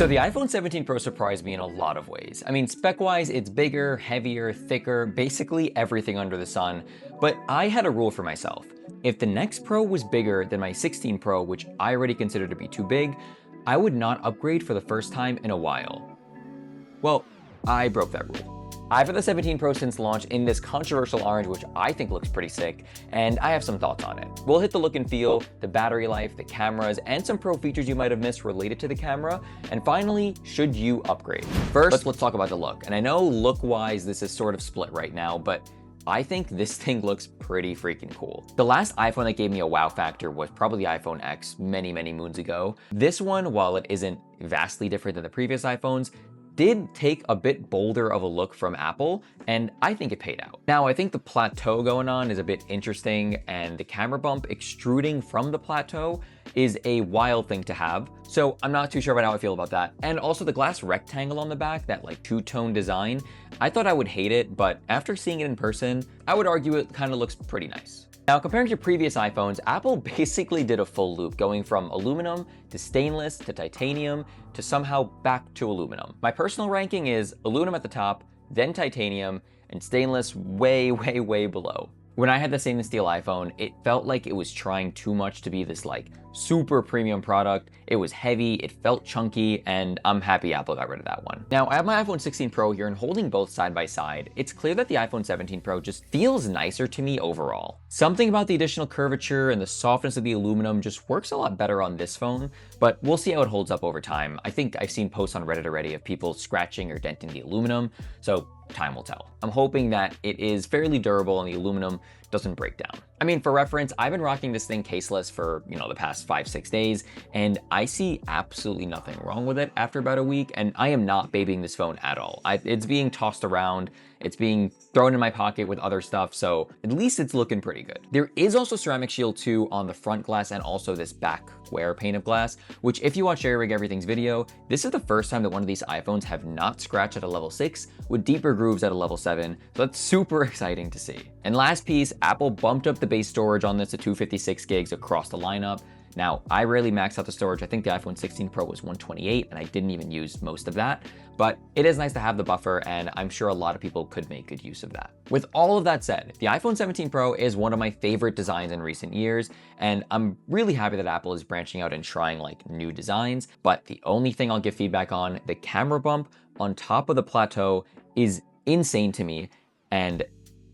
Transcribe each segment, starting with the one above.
So the iPhone 17 Pro surprised me in a lot of ways. I mean, spec-wise, it's bigger, heavier, thicker, basically everything under the sun. But I had a rule for myself. If the next Pro was bigger than my 16 Pro, which I already consider to be too big, I would not upgrade for the first time in a while. Well, I broke that rule. I've had the 17 Pro since launch in this controversial orange, which I think looks pretty sick, and I have some thoughts on it. We'll hit the look and feel, the battery life, the cameras, and some Pro features you might have missed related to the camera, and finally, should you upgrade? First, let's talk about the look. And I know look-wise, this is sort of split right now, but I think this thing looks pretty freaking cool. The last iPhone that gave me a wow factor was probably the iPhone X many moons ago. This one, while it isn't vastly different than the previous iPhones, did take a bit bolder of a look from Apple, and I think it paid out. Now, I think the plateau going on is a bit interesting, and the camera bump extruding from the plateau is a wild thing to have, so I'm not too sure about how I feel about that. And also the glass rectangle on the back, that like two-tone design, I thought I would hate it, but after seeing it in person, I would argue it kind of looks pretty nice. Now, comparing to previous iPhones, Apple basically did a full loop, going from aluminum to stainless to titanium to somehow back to aluminum. My personal ranking is aluminum at the top, then titanium, and stainless way below. When I had the stainless steel iPhone, it felt like it was trying too much to be this like super premium product. It was heavy, it felt chunky, and I'm happy Apple got rid of that one. Now, I have my iPhone 16 Pro here, and holding both side by side, it's clear that the iPhone 17 Pro just feels nicer to me overall. Something about the additional curvature and the softness of the aluminum just works a lot better on this phone, but we'll see how it holds up over time. I think I've seen posts on Reddit already of people scratching or denting the aluminum, so time will tell. I'm hoping that it is fairly durable and the aluminum doesn't break down. I mean, for reference, I've been rocking this thing caseless for, the past 5-6 days, and I see absolutely nothing wrong with it after about a week, and I am not babying this phone at all. It's being tossed around, it's being thrown in my pocket with other stuff, so at least it's looking pretty good. There is also Ceramic Shield 2 on the front glass and also this back square pane of glass, which if you watch Jerry Rig Everything's video, this is the first time that one of these iPhones have not scratched at a level 6 with deeper grooves at a level 7, so that's super exciting to see. And last piece, Apple bumped up the base storage on this to 256 gigs across the lineup. Now, I rarely max out the storage. I think the iPhone 16 Pro was 128, and I didn't even use most of that, but it is nice to have the buffer, and I'm sure a lot of people could make good use of that. With all of that said, the iPhone 17 Pro is one of my favorite designs in recent years, and I'm really happy that Apple is branching out and trying like new designs, but the only thing I'll give feedback on, the camera bump on top of the plateau is insane to me, and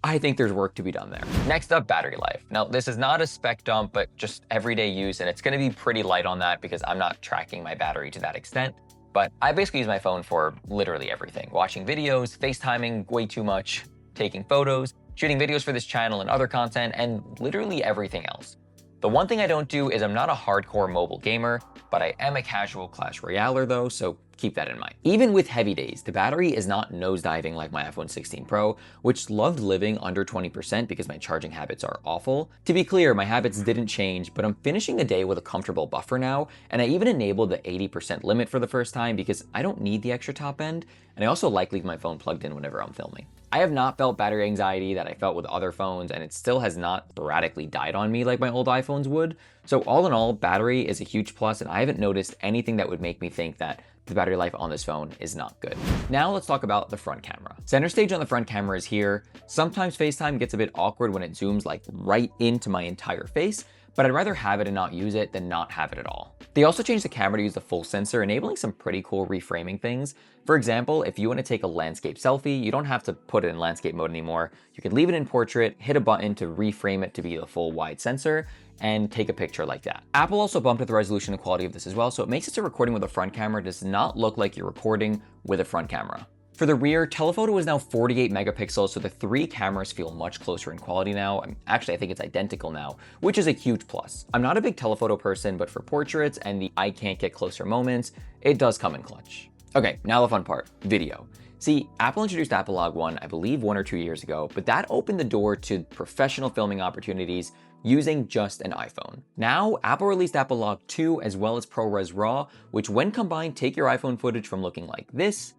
I think there's work to be done there. Next up, battery life. Now, this is not a spec dump, but just everyday use, and it's gonna be pretty light on that because I'm not tracking my battery to that extent. But I basically use my phone for literally everything. Watching videos, FaceTiming way too much, taking photos, shooting videos for this channel and other content, and literally everything else. The one thing I don't do is I'm not a hardcore mobile gamer, but I am a casual Clash Royaler though, so keep that in mind. Even with heavy days, the battery is not nosediving like my iPhone 16 Pro, which loved living under 20% because my charging habits are awful. To be clear, my habits didn't change, but I'm finishing the day with a comfortable buffer now, and I even enabled the 80% limit for the first time because I don't need the extra top end, and I also like leaving my phone plugged in whenever I'm filming. I have not felt battery anxiety that I felt with other phones, and it still has not sporadically died on me like my old iPhones would. So all in all, battery is a huge plus, and I haven't noticed anything that would make me think that the battery life on this phone is not good. Now let's talk about the front camera. Center stage on the front camera is here. Sometimes FaceTime gets a bit awkward when it zooms like right into my entire face, but I'd rather have it and not use it than not have it at all. They also changed the camera to use the full sensor, enabling some pretty cool reframing things. For example, if you want to take a landscape selfie, you don't have to put it in landscape mode anymore. You can leave it in portrait, hit a button to reframe it to be the full wide sensor, and take a picture like that. Apple also bumped up the resolution and quality of this as well, so it makes it so recording with a front camera does not look like you're recording with a front camera. For the rear, telephoto is now 48 megapixels, so the three cameras feel much closer in quality now. Actually, I think it's identical now, which is a huge plus. I'm not a big telephoto person, but for portraits and the I can't get closer moments, it does come in clutch. Okay, now the fun part, video. See, Apple introduced Apple Log 1, I believe 1 or 2 years ago, but that opened the door to professional filming opportunities using just an iPhone. Now, Apple released Apple Log 2 as well as ProRes Raw, which when combined take your iPhone footage from looking like this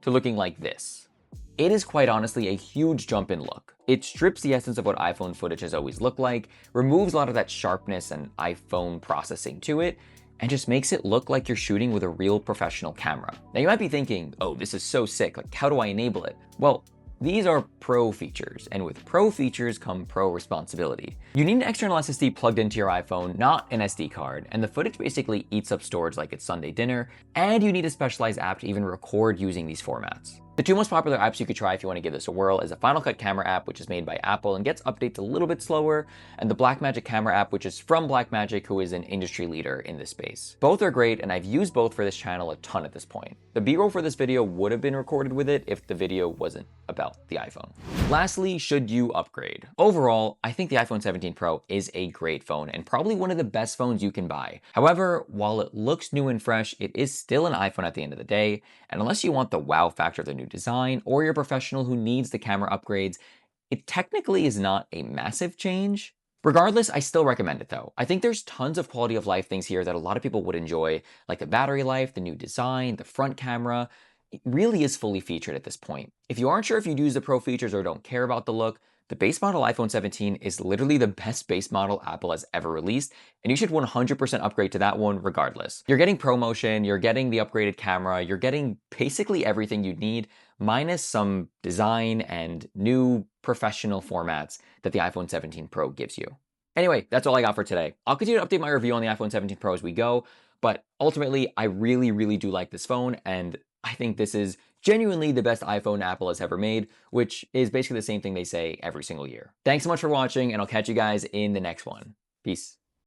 to looking like this. It is quite honestly a huge jump in look. It strips the essence of what iPhone footage has always looked like, removes a lot of that sharpness and iPhone processing to it, and just makes it look like you're shooting with a real professional camera. Now you might be thinking, oh, this is so sick, like how do I enable it? Well, these are pro features, and with pro features come pro responsibility. You need an external SSD plugged into your iPhone, not an SD card, and the footage basically eats up storage like it's Sunday dinner, and you need a specialized app to even record using these formats. The two most popular apps you could try if you want to give this a whirl is the Final Cut Camera app, which is made by Apple and gets updates a little bit slower, and the Blackmagic Camera app, which is from Blackmagic, who is an industry leader in this space. Both are great, and I've used both for this channel a ton at this point. The B-roll for this video would have been recorded with it if the video wasn't about the iPhone. Lastly, should you upgrade? Overall, I think the iPhone 17 Pro is a great phone and probably one of the best phones you can buy. However, while it looks new and fresh, it is still an iPhone at the end of the day, and unless you want the wow factor of the new design or you're a professional who needs the camera upgrades, it technically is not a massive change. Regardless, I still recommend it though. I think there's tons of quality of life things here that a lot of people would enjoy, like the battery life, the new design, the front camera. It really is fully featured at this point. If you aren't sure if you'd use the Pro features or don't care about the look, the base model iPhone 17 is literally the best base model Apple has ever released, and you should 100% upgrade to that one regardless. You're getting ProMotion, you're getting the upgraded camera, you're getting basically everything you need, minus some design and new professional formats that the iPhone 17 Pro gives you. Anyway, that's all I got for today. I'll continue to update my review on the iPhone 17 Pro as we go, but ultimately, I really do like this phone, and I think this is genuinely the best iPhone Apple has ever made, which is basically the same thing they say every single year. Thanks so much for watching, and I'll catch you guys in the next one. Peace.